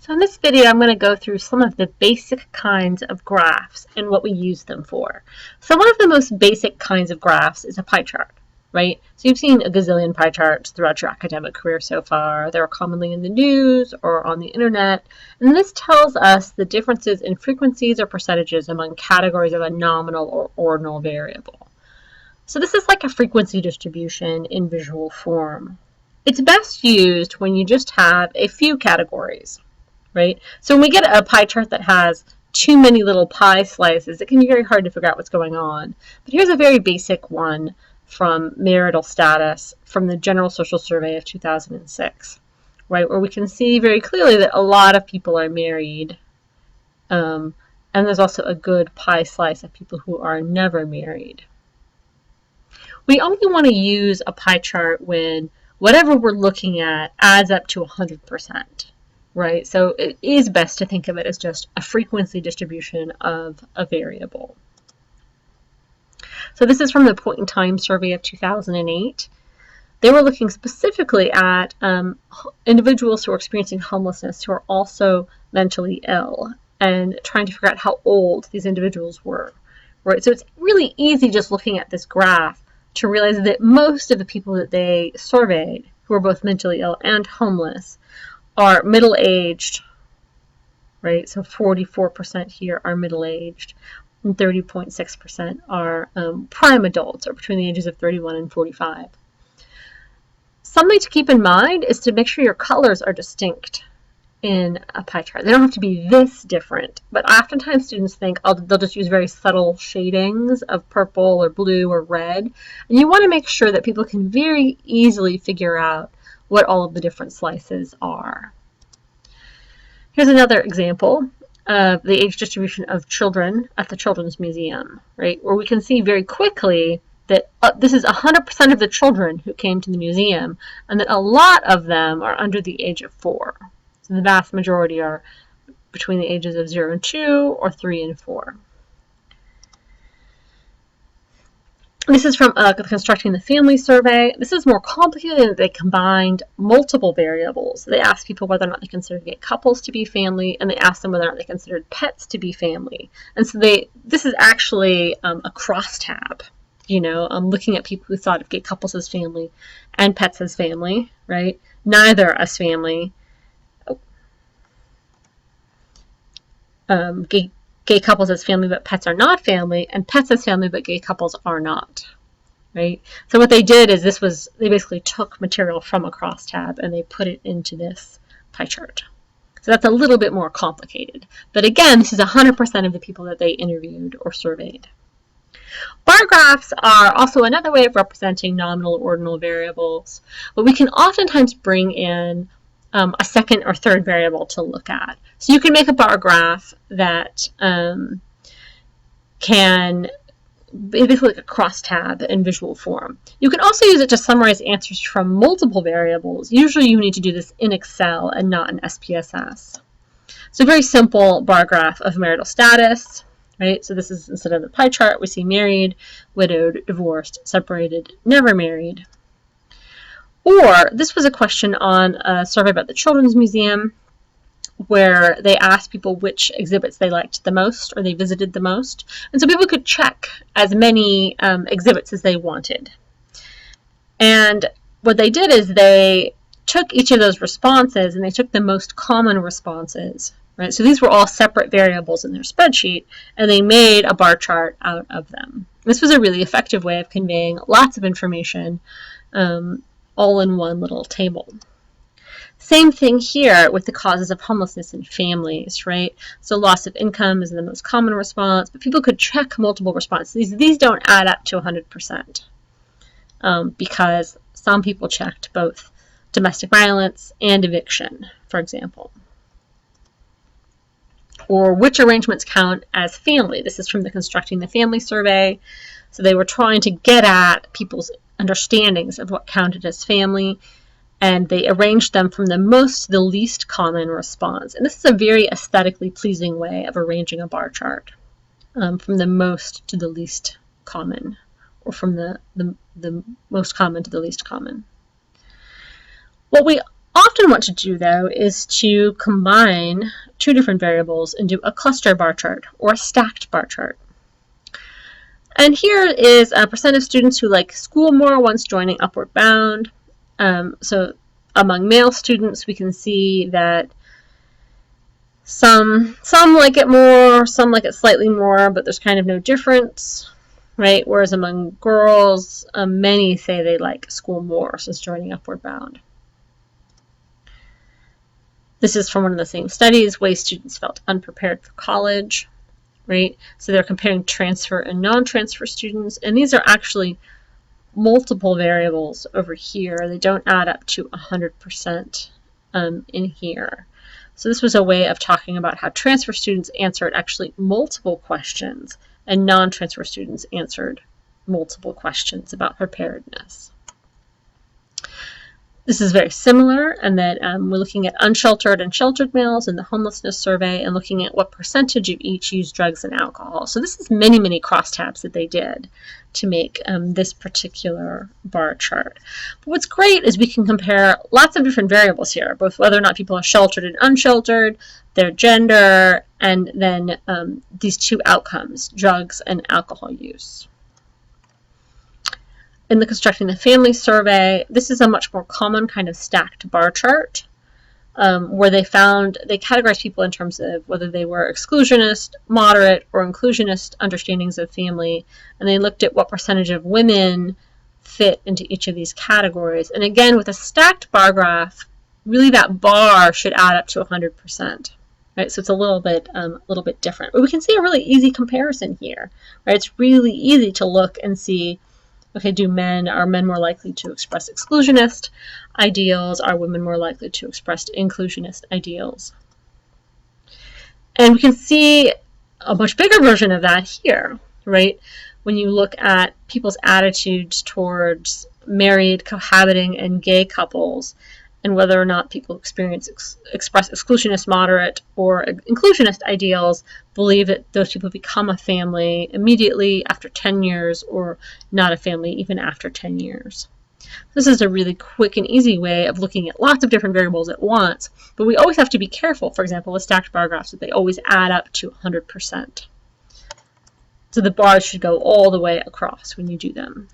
So in this video, I'm going to go through some of the basic kinds of graphs and what we use them for. So one of the most basic kinds of graphs is a pie chart, right? So you've seen a gazillion pie charts throughout your academic career so far. They're commonly in the news or on the internet. And this tells us the differences in frequencies or percentages among categories of a nominal or ordinal variable. So this is like a frequency distribution in visual form. It's best used when you just have a few categories. Right? So when we get a pie chart that has too many little pie slices, it can be very hard to figure out what's going on. But here's a very basic one from marital status from the General Social Survey of 2006, right? Where we can see very clearly that a lot of people are married. And there's also a good pie slice of people who are never married. We only want to use a pie chart when whatever we're looking at adds up to 100%. Right, so it is best to think of it as just a frequency distribution of a variable. So this is from the Point in Time survey of 2008. They were looking specifically at individuals who are experiencing homelessness who are also mentally ill and trying to figure out how old these individuals were. Right, so it's really easy just looking at this graph to realize that most of the people that they surveyed who are both mentally ill and homeless are middle-aged, right? So 44% here are middle-aged, and 30.6% are prime adults, or between the ages of 31 and 45. Something to keep in mind is to make sure your colors are distinct in a pie chart. They don't have to be this different, but oftentimes students think they'll just use very subtle shadings of purple or blue or red, and you want to make sure that people can very easily figure out what all of the different slices are. Here's another example of the age distribution of children at the Children's Museum, right? Where we can see very quickly that this is 100% of the children who came to the museum, and that a lot of them are under the age of 4. So the vast majority are between the ages of 0 and 2 or 3 and 4. This is from Constructing the Family Survey. This is more complicated. They combined multiple variables. They asked people whether or not they considered gay couples to be family, and they asked them whether or not they considered pets to be family. And so this is actually a crosstab, looking at people who thought of gay couples as family and pets as family, right? Neither as family. Gay couples as family, but pets are not family, and pets as family, but gay couples are not, right? So what they did is they basically took material from a crosstab and they put it into this pie chart. So that's a little bit more complicated. But again, this is 100% of the people that they interviewed or surveyed. Bar graphs are also another way of representing nominal or ordinal variables, but we can oftentimes bring in a second or third variable to look at. So you can make a bar graph that can be basically like a crosstab in visual form. You can also use it to summarize answers from multiple variables. Usually you need to do this in Excel and not in SPSS. So a very simple bar graph of marital status, right? So this is, instead of the pie chart, we see married, widowed, divorced, separated, never married. Or this was a question on a survey about the Children's Museum where they asked people which exhibits they liked the most or they visited the most. And so people could check as many exhibits as they wanted. And what they did is they took each of those responses and they took the most common responses, right? So these were all separate variables in their spreadsheet, and they made a bar chart out of them. This was a really effective way of conveying lots of information all in one little table. Same thing here with the causes of homelessness in families, right? So loss of income is the most common response, but people could check multiple responses. These don't add up to 100% because some people checked both domestic violence and eviction, for example. Or which arrangements count as family. This is from the Constructing the Family Survey. So they were trying to get at people's understandings of what counted as family, and they arranged them from the most to the least common response. And this is a very aesthetically pleasing way of arranging a bar chart, from the most to the least common, or from the most common to the least common. What we often want to do, though, is to combine two different variables and do a cluster bar chart or a stacked bar chart. And here is a percent of students who like school more once joining Upward Bound. So among male students, we can see that some like it more, some like it slightly more, but there's kind of no difference, right? Whereas among girls, many say they like school more since joining Upward Bound. This is from one of the same studies, ways students felt unprepared for college, right? So they're comparing transfer and non-transfer students, and these are actually multiple variables over here. They don't add up to 100% in here. So this was a way of talking about how transfer students answered actually multiple questions and non-transfer students answered multiple questions about preparedness. This is very similar, and that we're looking at unsheltered and sheltered males in the homelessness survey and looking at what percentage of each use drugs and alcohol. So this is many, many crosstabs that they did to make this particular bar chart. But what's great is we can compare lots of different variables here, both whether or not people are sheltered and unsheltered, their gender, and then these two outcomes, drugs and alcohol use. In the Constructing the Family survey, this is a much more common kind of stacked bar chart where they categorized people in terms of whether they were exclusionist, moderate, or inclusionist understandings of family, and they looked at what percentage of women fit into each of these categories. And again, with a stacked bar graph, really that bar should add up to 100%. Right, so it's a little bit different. But we can see a really easy comparison here. Right, it's really easy to look and see, okay, are men more likely to express exclusionist ideals? Are women more likely to express inclusionist ideals? And we can see a much bigger version of that here, right? When you look at people's attitudes towards married, cohabiting, and gay couples, and whether or not people express exclusionist, moderate, or inclusionist ideals, believe that those people become a family immediately after 10 years or not a family even after 10 years. This is a really quick and easy way of looking at lots of different variables at once, but we always have to be careful, for example, with stacked bar graphs, that they always add up to 100%. So the bars should go all the way across when you do them.